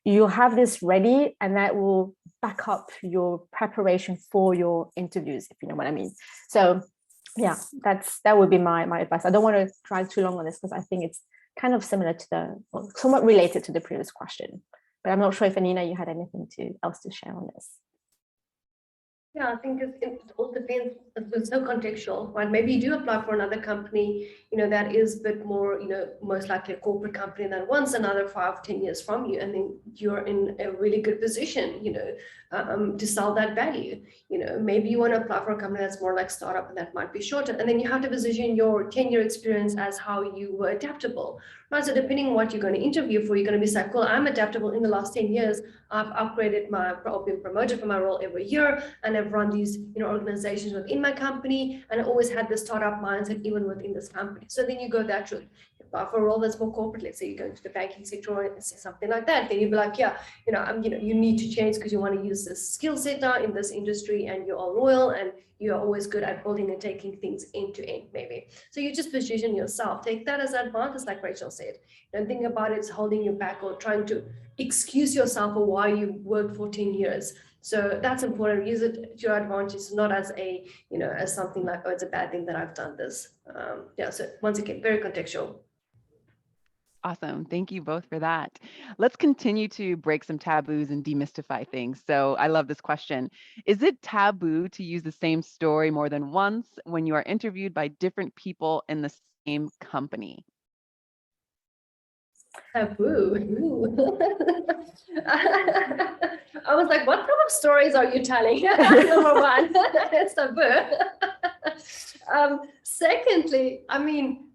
you'll have this ready and that will back up your preparation for your interviews, if you know what I mean. So yeah, that would be my advice. I don't want to drag too long on this because I think it's kind of similar to somewhat related to the previous question. But I'm not sure if Anina, you had anything else to share on this. Yeah, I think it all depends. It's so contextual, right? Maybe you do apply for another company, that is a bit more, most likely a corporate company that wants another 5-10 years from you, and then you're in a really good position, to sell that value. Maybe you want to apply for a company that's more like startup and that might be shorter, and then you have to position your 10-year experience as how you were adaptable, right? So depending on what you're going to interview for, you're going to be like, well, I'm adaptable. In the last 10 years, I've upgraded I've been promoted for my role every year, and I've run these organizations within my company, and I always had this startup mindset even within this company. So then you go that route. But for a role that's more corporate, let's say you go into the banking sector or something like that, then you'd be like, yeah, you need to change because you want to use this skill set now in this industry, and you're all loyal and you're always good at building and taking things end to end, maybe. So you just position yourself, take that as advantage, like Rachel said. Don't think about it as holding you back or trying to excuse yourself for why you worked for 10 years. So that's important. Use it to your advantage, not as as something like, oh, it's a bad thing that I've done this. So once again, very contextual. Awesome. Thank you both for that. Let's continue to break some taboos and demystify things. So I love this question. Is it taboo to use the same story more than once when you are interviewed by different people in the same company? Taboo. I was like, what kind of stories are you telling? Number one, it's taboo. Secondly, I mean,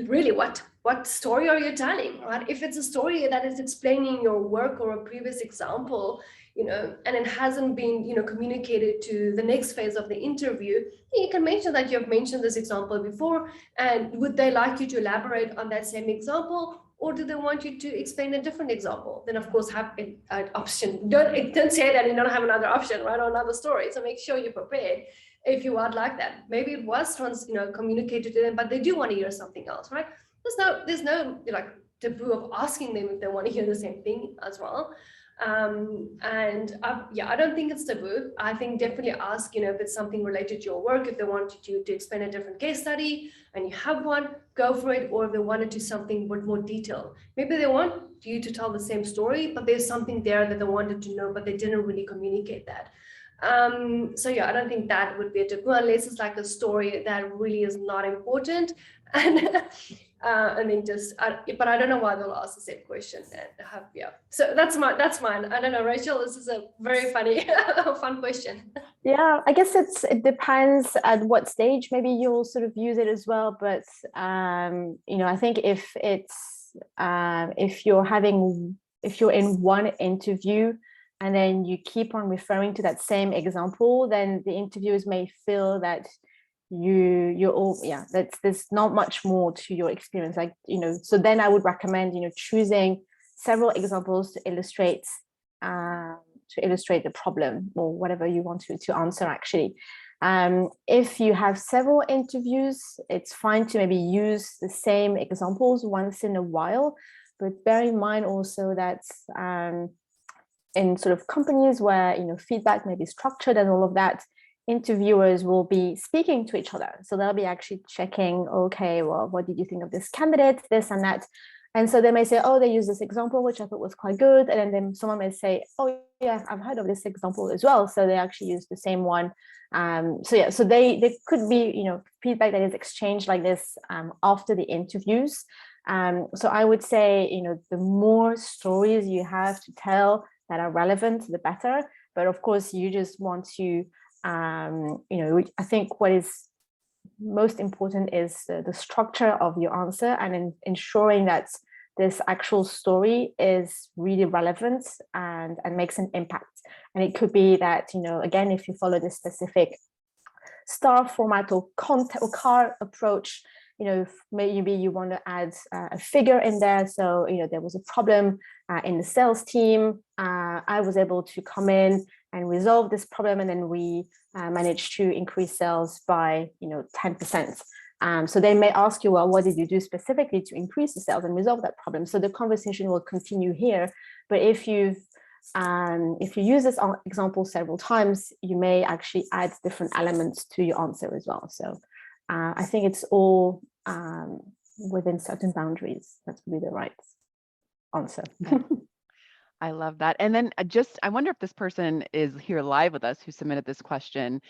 really, what story are you telling, right? If it's a story that is explaining your work or a previous example, and it hasn't been, communicated to the next phase of the interview, you can mention that you've mentioned this example before, and would they like you to elaborate on that same example, or do they want you to explain a different example? Then of course have an option. Don't say that you don't have another option, right, or another story. So make sure you're prepared if you would like that. Maybe it was communicated to them, but they do want to hear something else, right? There's no like taboo of asking them if they want to hear the same thing as well. I don't think it's taboo. I think definitely ask, if it's something related to your work, if they wanted you to explain a different case study and you have one, go for it. Or if they wanted to something with more detail, maybe they want you to tell the same story, but there's something there that they wanted to know, but they didn't really communicate that. I don't think that would be a taboo unless it's like a story that really is not important. And then but I don't know why they'll ask the same question. So that's mine. I don't know, Rachel, this is a very funny, fun question. Yeah, I guess it depends at what stage. Maybe you'll sort of use it as well. But I think if you're in one interview and then you keep on referring to that same example, then the interviewers may feel that there's not much more to your experience, so then I would recommend choosing several examples to illustrate the problem or whatever you want to answer. Actually, if you have several interviews, it's fine to maybe use the same examples once in a while, but bear in mind also that in sort of companies where feedback may be structured and all of that, interviewers will be speaking to each other. So they'll be actually checking, okay, well, what did you think of this candidate, this and that? And so they may say, oh, they use this example, which I thought was quite good. And then someone may say, oh, yeah, I've heard of this example as well. So they actually use the same one. So they could be, feedback that is exchanged like this after the interviews. So I would say, the more stories you have to tell that are relevant, the better. But of course, you just want to, I think what is most important is the structure of your answer, and ensuring that this actual story is really relevant and makes an impact. And it could be that, again, if you follow this specific star format or content or car approach, maybe you want to add a figure in there. So, there was a problem in the sales team. I was able to come in and resolve this problem, and then we managed to increase sales by 10%. So they may ask you, well, what did you do specifically to increase the sales and resolve that problem? So the conversation will continue here. But if you use this example several times, you may actually add different elements to your answer as well. So I think it's all within certain boundaries. That's really the right answer. I love that. And then I wonder if this person is here live with us who submitted this question,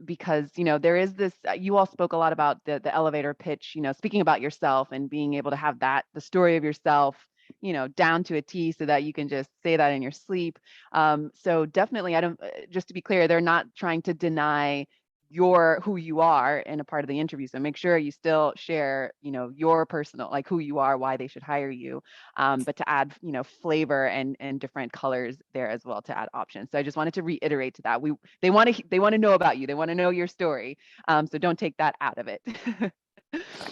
because, there is this, you all spoke a lot about the elevator pitch, speaking about yourself and being able to have the story of yourself, down to a T so that you can just say that in your sleep. So definitely, just to be clear, they're not trying to deny who you are in a part of the interview. So make sure you still share, your personal, like who you are, why they should hire you, but to add, flavor and different colors there as well, to add options. So I just wanted to reiterate to that. They want to know about you. They want to know your story. So don't take that out of it.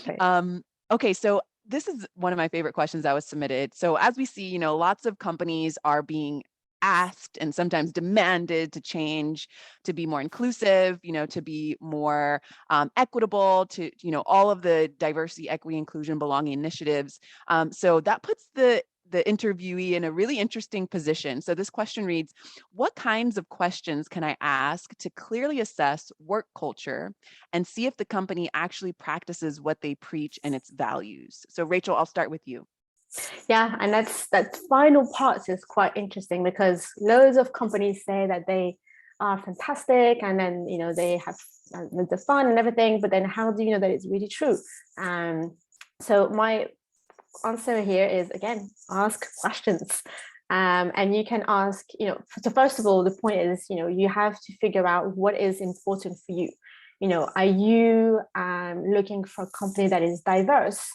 Okay. Okay. So this is one of my favorite questions that was submitted. So as we see, lots of companies are being asked and sometimes demanded to change, to be more inclusive, to be more equitable, to, all of the diversity, equity, inclusion, belonging initiatives. So that puts the interviewee in a really interesting position. So this question reads, what kinds of questions can I ask to clearly assess work culture and see if the company actually practices what they preach and its values? So Rachel, I'll start with you. Yeah, and that final part is quite interesting, because loads of companies say that they are fantastic, and then they have the fun and everything, but then how do you know that it's really true? So my answer here is, again, ask questions. And you can ask, so first of all, the point is, you have to figure out what is important for you. Are you looking for a company that is diverse?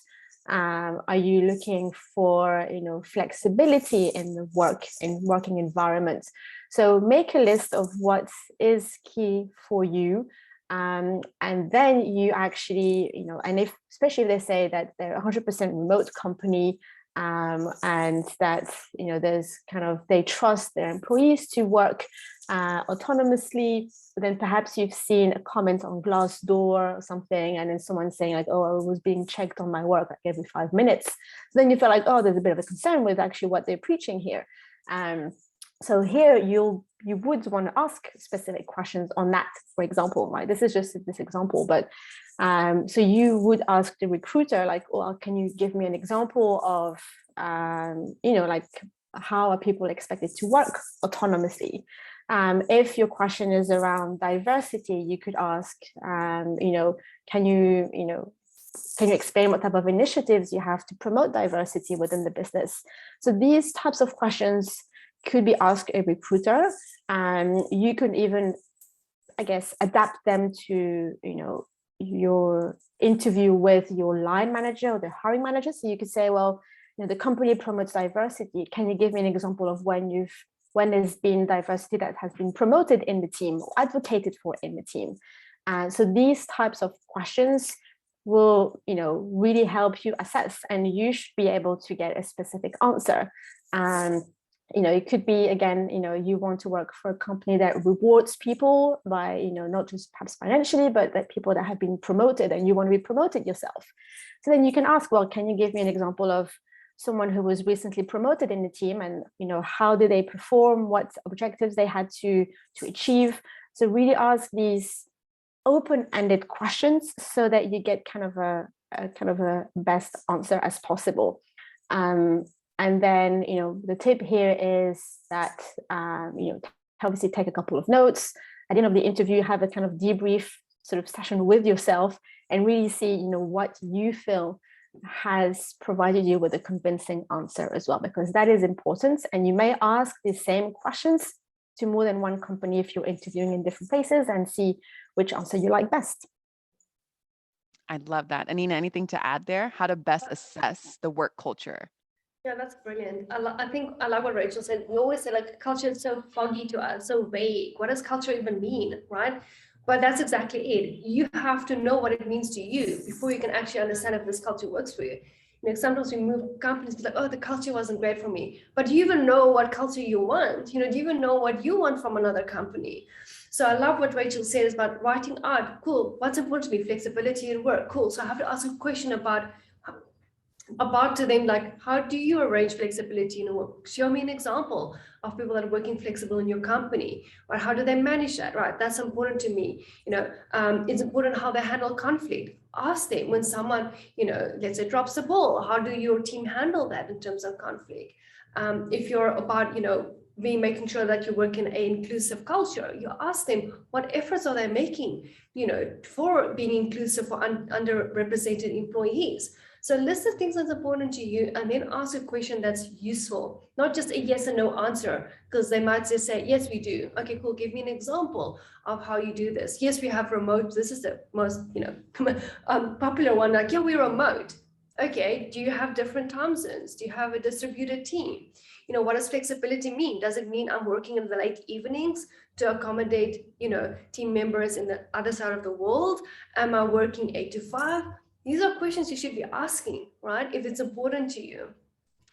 Are you looking for flexibility in the working environment? So make a list of what is key for you, and then you actually and especially if they say that they're 100% remote company, and that there's they trust their employees to work autonomously, then perhaps you've seen a comment on Glassdoor or something, and then someone saying like, oh, I was being checked on my work like every 5 minutes. So then you feel like, oh, there's a bit of a concern with actually what they're preaching here. So here you would want to ask specific questions on that, for example, right? This is just this example, but so you would ask the recruiter like, well, can you give me an example of, like how are people expected to work autonomously? If your question is around diversity, you could ask, can you explain what type of initiatives you have to promote diversity within the business? So these types of questions could be asked a recruiter, and you could even, I guess, adapt them to, your interview with your line manager or the hiring manager. So you could say, well, the company promotes diversity. Can you give me an example of when there's been diversity that has been promoted in the team or advocated for in the team? And so these types of questions will, really help you assess, and you should be able to get a specific answer. It could be, again, you want to work for a company that rewards people by, not just perhaps financially, but that people that have been promoted, and you want to be promoted yourself. So then you can ask, well, can you give me an example of someone who was recently promoted in the team, and, how did they perform, what objectives they had to achieve? So really ask these open-ended questions so that you get kind of a best answer as possible. And then, the tip here is that, obviously take a couple of notes. At the end of the interview, have a kind of debrief sort of session with yourself and really see, what you feel has provided you with a convincing answer as well, because that is important. And you may ask the same questions to more than one company if you're interviewing in different places, and see which answer you like best. I love that. Anina, anything to add there? How to best assess the work culture? Yeah, that's brilliant. I think I like what Rachel said. We always say like culture is so foggy to us, so vague. What does culture even mean, right? But that's exactly it. You have to know what it means to you before you can actually understand if this culture works for you. You know, sometimes we move companies like, oh, the culture wasn't great for me. But do you even know what culture you want? You know, do you even know what you want from another company? So I love what Rachel says about writing out. Cool. What's important to me? Flexibility in work. Cool. So I have to ask a question about to them, like, how do you arrange flexibility in work? Show me an example of people that are working flexible in your company, or how do they manage that, right? That's important to me. You know, it's important how they handle conflict. Ask them when someone, you know, let's say drops the ball, how do your team handle that in terms of conflict? If you're about, you know, making sure that you work in an inclusive culture, you ask them what efforts are they making, you know, for being inclusive for underrepresented employees. So list the things that's important to you and then ask a question that's useful, not just a yes or no answer, because they might just say, yes, we do. Okay, cool. Give me an example of how you do this. Yes, we have remote. This is the most, you know, popular one. Like, yeah, we're remote. Okay, do you have different time zones? Do you have a distributed team? You know, what does flexibility mean? Does it mean I'm working in the late evenings to accommodate, you know, team members in the other side of the world? Am I working 8 to 5? These are questions you should be asking, right? If it's important to you.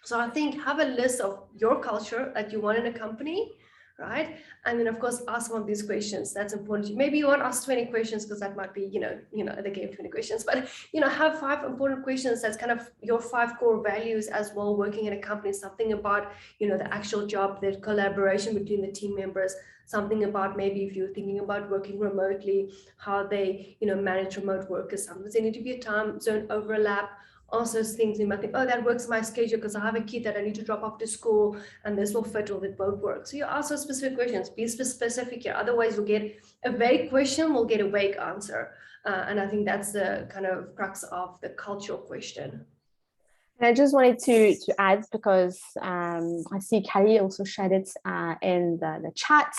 So I think have a list of your culture that you want in a company, right? And then of course ask one of these questions. That's important to you. Maybe you won't ask 20 questions because that might be, you know, the game 20 questions, but you know, have 5 important questions that's kind of your 5 core values as well, working in a company, something about, you know, the actual job, the collaboration between the team members, something about maybe if you're thinking about working remotely, how they, you know, manage remote workers. Sometimes there need to be a time zone overlap. Also things you might think, oh, that works my schedule because I have a kid that I need to drop off to school and this will fit or it won't work. So you ask those specific questions, be specific here. Otherwise you'll get a vague question, we'll get a vague answer. And I think that's the kind of crux of the cultural question. And I just wanted to add, because I see Kelly also shared it in the chat.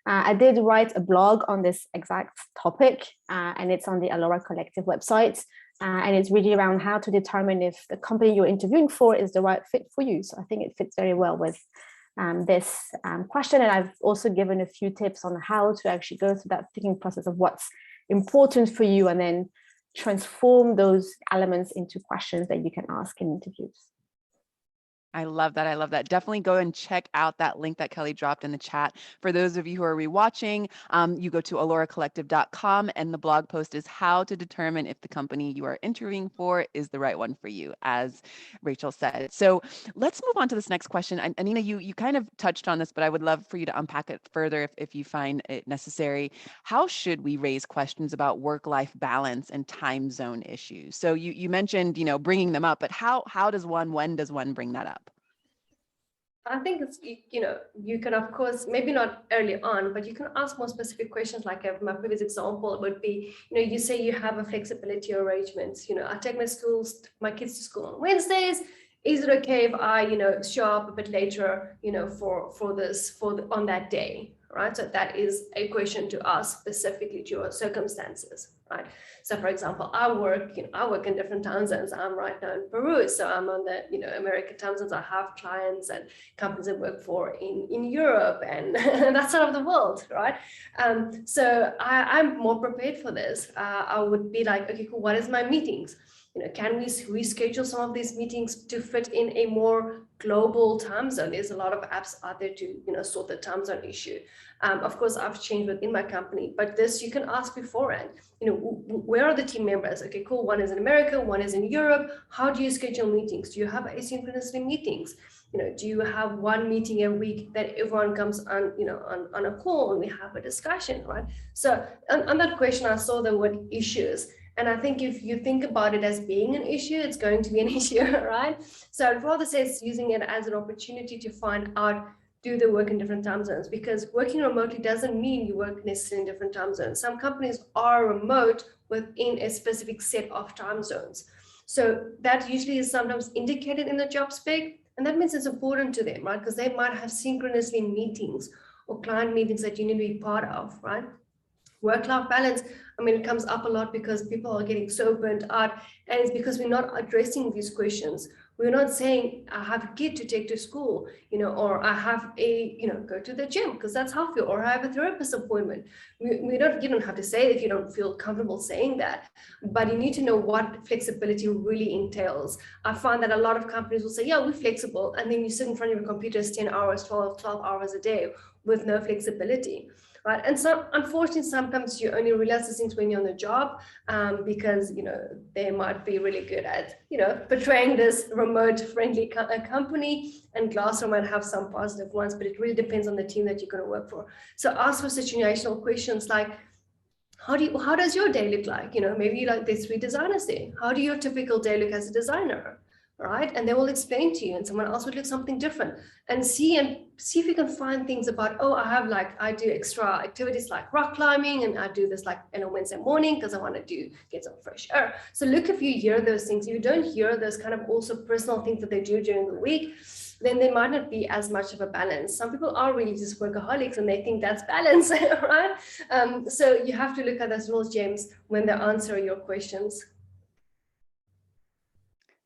I did write a blog on this exact topic, and it's on the Alora Collective website. And it's really around how to determine if the company you're interviewing for is the right fit for you. So I think it fits very well with this question. And I've also given a few tips on how to actually go through that thinking process of what's important for you, and then transform those elements into questions that you can ask in interviews. I love that. I love that. Definitely go and check out that link that Kelly dropped in the chat. For those of you who are rewatching, you go to aloracollective.com, and the blog post is how to determine if the company you are interviewing for is the right one for you, as Rachel said. So let's move on to this next question. Anina, you kind of touched on this, but I would love for you to unpack it further if you find it necessary. How should we raise questions about work-life balance and time zone issues? So you mentioned, you know, bringing them up, but when does one bring that up? I think it's, you know, you can, of course, maybe not early on, but you can ask more specific questions. Like my previous example would be, you know, you say you have a flexibility arrangements. You know, I take my kids to school on Wednesdays. Is it okay if I, you know, show up a bit later, you know, on that day, right? So that is a question to ask specifically to your circumstances, right? So for example, I work in different time zones. I'm right now in Peru, so I'm on the, you know, American time zones. I have clients and companies I work for in Europe and that side of the world, right? So I'm more prepared for this. I would be like, okay, cool, what is my meetings? You know, can we reschedule some of these meetings to fit in a more global time zone? There's a lot of apps out there to, you know, sort the time zone issue. Of course, I've changed within my company, but this you can ask beforehand. You know, where are the team members? Okay, cool. One is in America, one is in Europe. How do you schedule meetings? Do you have asynchronous meetings? You know, do you have one meeting a week that everyone comes on, you know, on a call and we have a discussion, right? So on that question, I saw the word issues. And I think if you think about it as being an issue, it's going to be an issue, right? So I'd rather say it's using it as an opportunity to find out, do they work in different time zones? Because working remotely doesn't mean you work necessarily in different time zones. Some companies are remote within a specific set of time zones. So that usually is sometimes indicated in the job spec. And that means it's important to them, right? Because they might have synchronously meetings or client meetings that you need to be part of, right? Work-life balance, I mean, it comes up a lot because people are getting so burnt out, and it's because we're not addressing these questions. We're not saying, I have a kid to take to school, or I have go to the gym because that's healthy, or I have a therapist appointment. You don't have to say it if you don't feel comfortable saying that, but you need to know what flexibility really entails. I find that a lot of companies will say, yeah, we're flexible, and then you sit in front of your computers 10 hours, 12 hours a day with no flexibility. Right. And so unfortunately, sometimes you only realize these things when you're on the job, because, they might be really good at, portraying this remote friendly company, and Glassdoor might have some positive ones, but it really depends on the team that you're going to work for. So ask for situational questions like, how does your day look like? Maybe there's 3 designers there. How do your typical day look as a designer? Right? And they will explain to you, and someone else would look something different, and see if you can find things about, oh, I do extra activities like rock climbing, and I do this like in a Wednesday morning because I want to get some fresh air. So look if you hear those things. If you don't hear those kind of also personal things that they do during the week, then there might not be as much of a balance. Some people are really just workaholics and they think that's balance, right? So you have to look at those little gems when they answer your questions.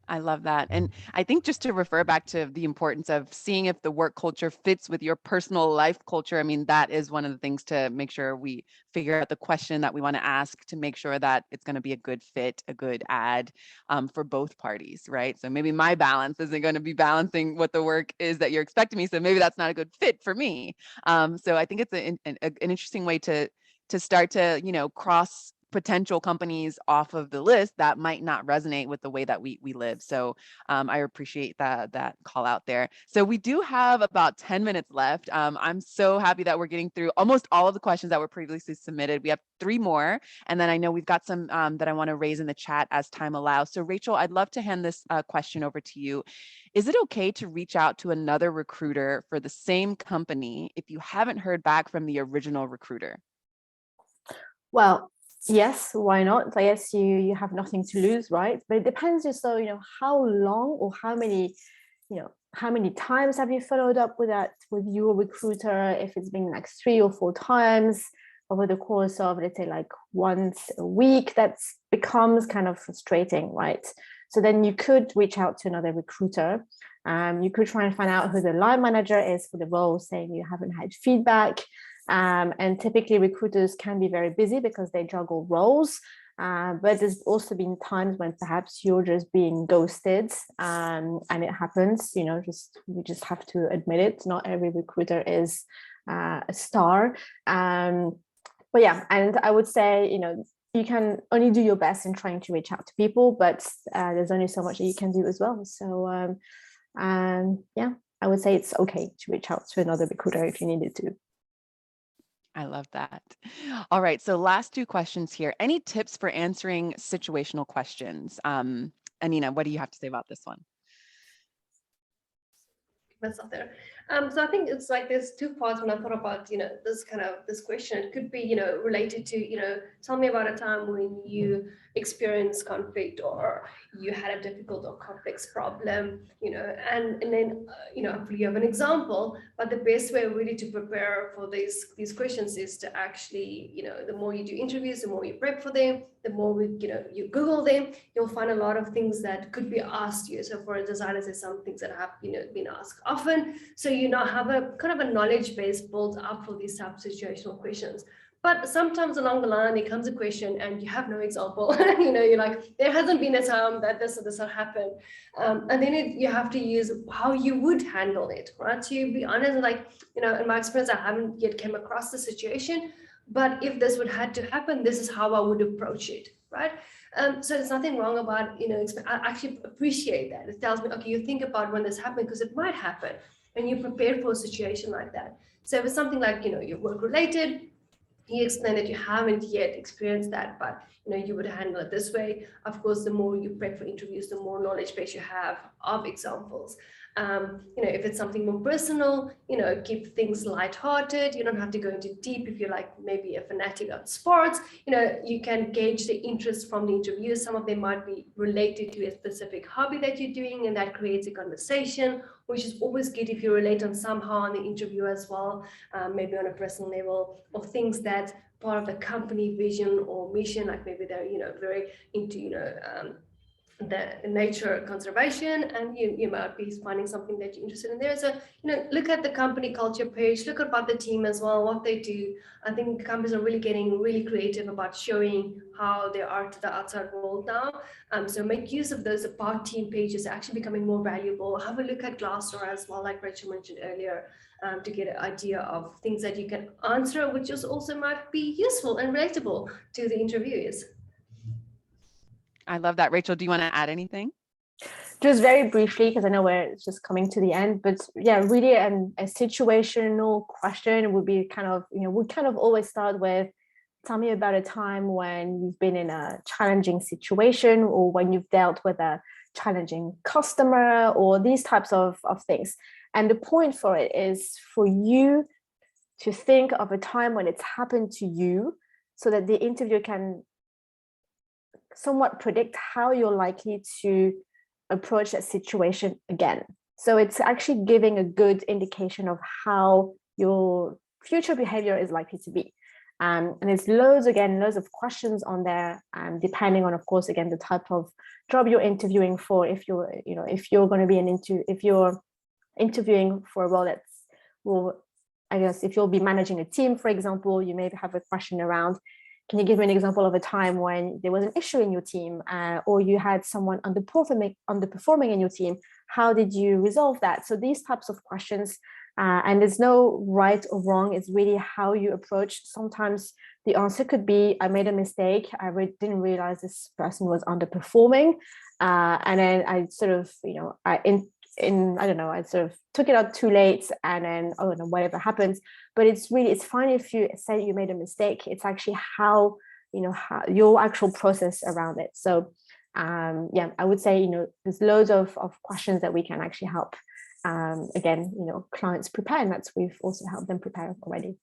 I love that. And I think just to refer back to the importance of seeing if the work culture fits with your personal life culture, I mean, that is one of the things to make sure we figure out the question that we want to ask to make sure that it's going to be a good fit, a good add for both parties, right? So maybe my balance isn't going to be balancing what the work is that you're expecting me. So maybe that's not a good fit for me. So I think it's an interesting way to start to, cross potential companies off of the list that might not resonate with the way that we live. So I appreciate that call out there. So we do have about 10 minutes left. I'm so happy that we're getting through almost all of the questions that were previously submitted. We have 3 more, and then I know we've got some that I want to raise in the chat as time allows. So Rachel, I'd love to hand this question over to you. Is it okay to reach out to another recruiter for the same company if you haven't heard back from the original recruiter? Well, yes, why not? I guess you have nothing to lose, right? But it depends also, how long or how many times have you followed up with your recruiter? If it's been like 3 or 4 times over the course of, let's say, like once a week, that becomes kind of frustrating, right? So then you could reach out to another recruiter. You could try and find out who the line manager is for the role, saying you haven't had feedback. And typically recruiters can be very busy because they juggle roles. But there's also been times when perhaps you're just being ghosted, and it happens, we just have to admit it. Not every recruiter is a star. But yeah, and I would say, you can only do your best in trying to reach out to people, but there's only so much that you can do as well. So yeah, I would say it's okay to reach out to another recruiter if you needed to. I love that. All right. So last 2 questions here. Any tips for answering situational questions? Anina, what do you have to say about this one? Myself there. So I think it's like there's 2 parts when I thought about, this question. It could be, related to, tell me about a time when you experienced conflict, or you had a difficult or complex problem, and then, hopefully you have an example. But the best way really to prepare for these questions is to actually, the more you do interviews, the more you prep for them, the more you Google them, you'll find a lot of things that could be asked you. So for designers, there's some things that have, been asked often. So have a kind of a knowledge base built up for these type of situational questions. But sometimes along the line, there comes a question and you have no example. You're like, there hasn't been a time that this or this will happen. And then you have to use how you would handle it, right? To be honest, like, in my experience, I haven't yet came across the situation, but if this would had to happen, this is how I would approach it, right? So there's nothing wrong about, I actually appreciate that. It tells me, okay, you think about when this happened, because it might happen, and you prepare for a situation like that. So if it's something like, your work related, he explained that you haven't yet experienced that, but you would handle it this way. Of course, the more you prep for interviews, the more knowledge base you have of examples. If it's something more personal, keep things lighthearted. You don't have to go into deep. If you're like maybe a fanatic of sports, you can gauge the interest from the interviewers. Some of them might be related to a specific hobby that you're doing, and that creates a conversation, which is always good if you relate on somehow on the interview as well, maybe on a personal level, or things that part of the company vision or mission, like maybe they're, very into, the nature conservation, and you might be finding something that you're interested in there. So look at the company culture page, look about the team as well, what they do. I think companies are really getting really creative about showing how they are to the outside world now. So make use of those about team pages, actually becoming more valuable. Have a look at Glassdoor as well, like Rachel mentioned earlier, to get an idea of things that you can answer, which is also might be useful and relatable to the interviewees. I love that. Rachel, do you want to add anything? Just very briefly, because I know we're just coming to the end, but yeah, really a situational question would be kind of, we kind of always start with, tell me about a time when you've been in a challenging situation, or when you've dealt with a challenging customer, or these types of things. And the point for it is for you to think of a time when it's happened to you, so that the interviewer can somewhat predict how you're likely to approach that situation again. So it's actually giving a good indication of how your future behavior is likely to be. And there's loads of questions on there, depending on, of course, again, the type of job you're interviewing for. If you're going to be if you're interviewing for a role that's, well, I guess if you'll be managing a team, for example, you may have a question around, can you give me an example of a time when there was an issue in your team, or you had someone underperforming in your team? How did you resolve that? So these types of questions, and there's no right or wrong. It's really how you approach. Sometimes the answer could be, I made a mistake. I didn't realize this person was underperforming. And then I sort of, I sort of took it out too late, and then, whatever happens. But it's fine if you say you made a mistake. It's actually how your actual process around it. So I would say, there's loads of questions that we can actually help clients prepare, and we've also helped them prepare already.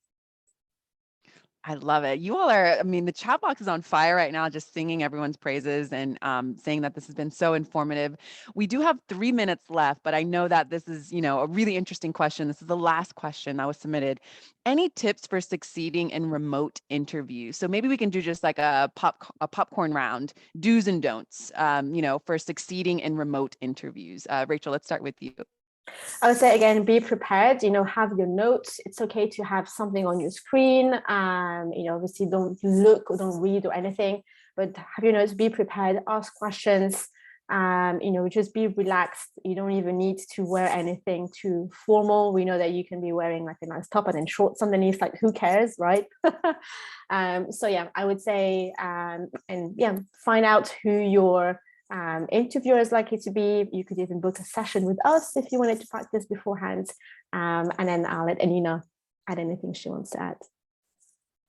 I love it. You all are, the chat box is on fire right now, just singing everyone's praises and saying that this has been so informative. We do have 3 minutes left, but I know that this is, a really interesting question. This is the last question that was submitted. Any tips for succeeding in remote interviews? So maybe we can do just like a popcorn round, do's and don'ts, for succeeding in remote interviews. Rachel, let's start with you. I would say, again, be prepared, have your notes. It's okay to have something on your screen. Obviously don't look or don't read or anything, but have your notes, be prepared, ask questions, just be relaxed. You don't even need to wear anything too formal. We know that you can be wearing like a nice top and then shorts underneath, like who cares, right? So yeah, I would say, find out who your interviewer is likely to be. You could even book a session with us if you wanted to practice beforehand, and then I'll let Anina add anything she wants to add.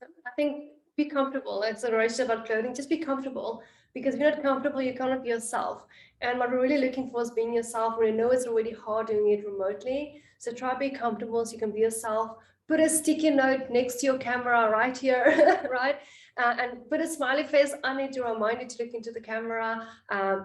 I think be comfortable. It's a race about clothing. Just be comfortable, because if you're not comfortable, you cannot be yourself. And what we're really looking for is being yourself. We know it's already hard doing it remotely, so try to be comfortable so you can be yourself. Put a sticky note next to your camera right here, right? And put a smiley face on it to remind you to look into the camera,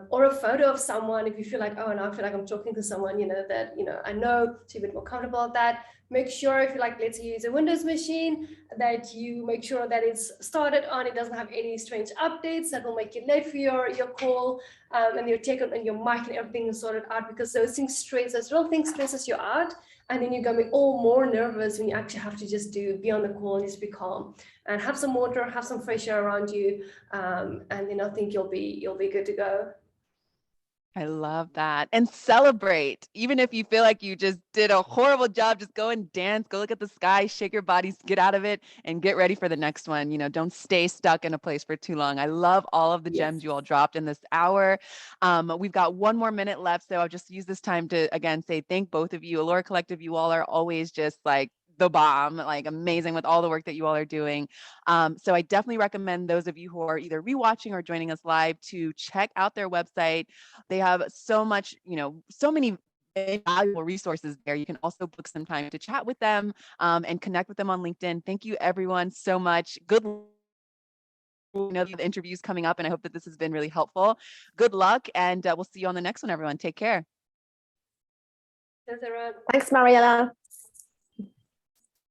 or a photo of someone if you feel like, oh, now I feel like I'm talking to someone, I know, to be a bit more comfortable with that. Make sure if you let's say you use a Windows machine, that you make sure that it's started on, it doesn't have any strange updates that will make you late for your call, and your tech and your mic and everything is sorted out, because those real things stresses you out. And then you're going to be all more nervous when you actually have to just be on the call and just be calm and have some water, have some fresh air around you. And then I think you'll be good to go. I love that. And celebrate. Even if you feel like you just did a horrible job, just go and dance, go look at the sky, shake your bodies, get out of it, and get ready for the next one. Don't stay stuck in a place for too long. I love all of the gems you all dropped in this hour. We've got 1 more minute left, so I'll just use this time to, again, say thank both of you. Allure Collective, you all are always just like the bomb, like amazing with all the work that you all are doing. So I definitely recommend those of you who are either rewatching or joining us live to check out their website. They have so much, so many valuable resources there. You can also book some time to chat with them and connect with them on LinkedIn. Thank you everyone so much. Good luck. The interviews coming up, and I hope that this has been really helpful. Good luck, and we'll see you on the next one, everyone. Take care. Thanks, everyone. Thanks, Mariella.